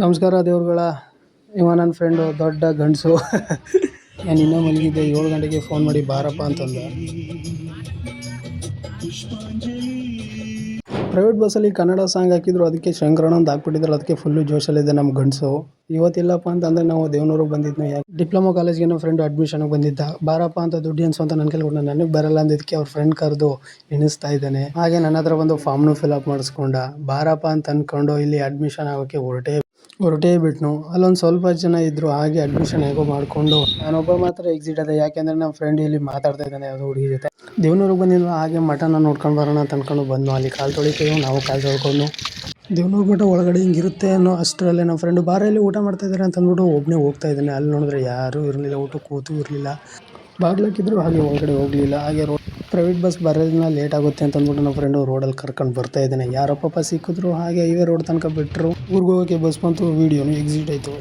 ನಮಸ್ಕಾರ ದೇವ್ರುಗಳ. ಇವ ನನ್ನ ಫ್ರೆಂಡು ದೊಡ್ಡ ಗಂಡಸು. ನಾನು ಇನ್ನೂ ಮಲಗಿದ್ದೆ. 7 ಗಂಟೆಗೆ ಫೋನ್ ಮಾಡಿ ಬಾರಪ್ಪ ಅಂತಂದ. ಪ್ರೈವೇಟ್ ಬಸ್ಸಲ್ಲಿ ಕನ್ನಡ ಸಾಂಗ್ ಹಾಕಿದ್ರು, ಅದಕ್ಕೆ ಶಂಕರಣ್ಣಂದು ಹಾಕ್ಬಿಟ್ಟಿದ್ರು. ಅದಕ್ಕೆ ಫುಲ್ಲು ಜೋಶಲ್ಲಿದೆ ನಮ್ಮ ಗಂಡಸು. ಇವತ್ತಿಲ್ಲಪ್ಪ ಅಂತಂದರೆ ನಾವು ದೇವನೂರಿಗೆ ಬಂದಿದ್ನು. ಡಿಪ್ಲೊಮಾ ಕಾಲೇಜ್ಗೆ ನಮ್ಮ ಫ್ರೆಂಡು ಅಡ್ಮಿಷನ್ಗೆ ಬಂದಿದ್ದ. ಬಾರಪ್ಪ ಅಂತ ದುಡ್ಡು ಎನ್ಸು ಅಂತ ನನ್ನ ಕೈಲಿ ನನಗೆ ಬರಲ್ಲ ಅಂದಿದ್ದಕ್ಕೆ ಅವ್ರ ಫ್ರೆಂಡ್ ಕರೆದು ಎಣಿಸ್ತಾ ಇದ್ದಾನೆ. ಹಾಗೆ ನನ್ನ ಹತ್ರ ಬಂದು ಫಾರ್ಮ್ನು ಫಿಲಪ್ ಮಾಡಿಸ್ಕೊಂಡ. ಬಾರಪ್ಪ ಅಂತ ಅಂದ್ಕೊಂಡು ಇಲ್ಲಿ ಅಡ್ಮಿಷನ್ ಆಗೋಕ್ಕೆ ಹೊರಟೇ ಬಿಟ್ನು. ಅಲ್ಲೊಂದು ಸ್ವಲ್ಪ ಜನ ಇದ್ರು. ಹಾಗೆ ಅಡ್ಮಿಷನ್ ಹೇಗೋ ಮಾಡಿಕೊಂಡು ನಾನೊಬ್ಬ ಮಾತ್ರ ಎಕ್ಸಿಟ್ ಆದೆ. ಯಾಕೆಂದರೆ ನಮ್ಮ ಫ್ರೆಂಡ್ ಇಲ್ಲಿ ಮಾತಾಡ್ತಾ ಇದ್ದಾನೆ ಯಾವುದೋ ಹುಡುಗಿ ಜೊತೆ. ದೇವನೂರಿಗೆ ಬಂದಿದ್ವು. ಹಾಗೆ ಮಠನ ನೋಡ್ಕೊಂಡು ಬರೋಣ ಅಂತ ಅಂದ್ಕೊಂಡು ಬಂದು ಅಲ್ಲಿ ಕಾಲು ತೊಳಿತೀವಿ. ನಾವು ಕಾಲು ತೊಳ್ಕೊಂಡು ದೇವನೂರು ಮಠ ಒಳಗಡೆ ಹಿಂಗಿರುತ್ತೆ ಅನ್ನೋ ಅಷ್ಟರಲ್ಲೇ ನಮ್ಮ ಫ್ರೆಂಡು ಬಾರಲ್ಲಿ ಊಟ ಮಾಡ್ತಾ ಇದ್ದಾರೆ ಅಂತ ಅಂದ್ಬಿಟ್ಟು ಒಬ್ಬನೇ ಹೋಗ್ತಾ ಇದ್ದಾನೆ. ಅಲ್ಲಿ ನೋಡಿದ್ರೆ ಯಾರೂ ಇರಲಿಲ್ಲ, ಊಟ ಕೂತು ಇರಲಿಲ್ಲ. ಬಾಗ್ಲಾಕಿದ್ರು, ಹಾಗೆ ಒಳಗಡೆ ಹೋಗಲಿಲ್ಲ. ಹಾಗೆ ಪ್ರೈವೇಟ್ ಬಸ್ ಬರೋದನ್ನ ಲೇಟ್ ಆಗುತ್ತೆ ಅಂತ ಅಂದ್ಬಿಟ್ಟು ನಮ್ಮ ಫ್ರೆಂಡು ರೋಡಲ್ಲಿ ಕರ್ಕೊಂಡು ಬರ್ತಾ ಇದ್ದಾನೆ. ಯಾರಪ್ಪ ಸಿಕ್ಕಿದ್ರು. ಹಾಗೆ ಹೈವೇ ರೋಡ್ ತನಕ ಬಿಟ್ಟರು. ಊರಿಗೆ ಹೋಗೋಕ್ಕೆ ಬಸ್ ಬಂತು. ವೀಡಿಯೋನು ಎಕ್ಸಿಟ್ ಆಯಿತು.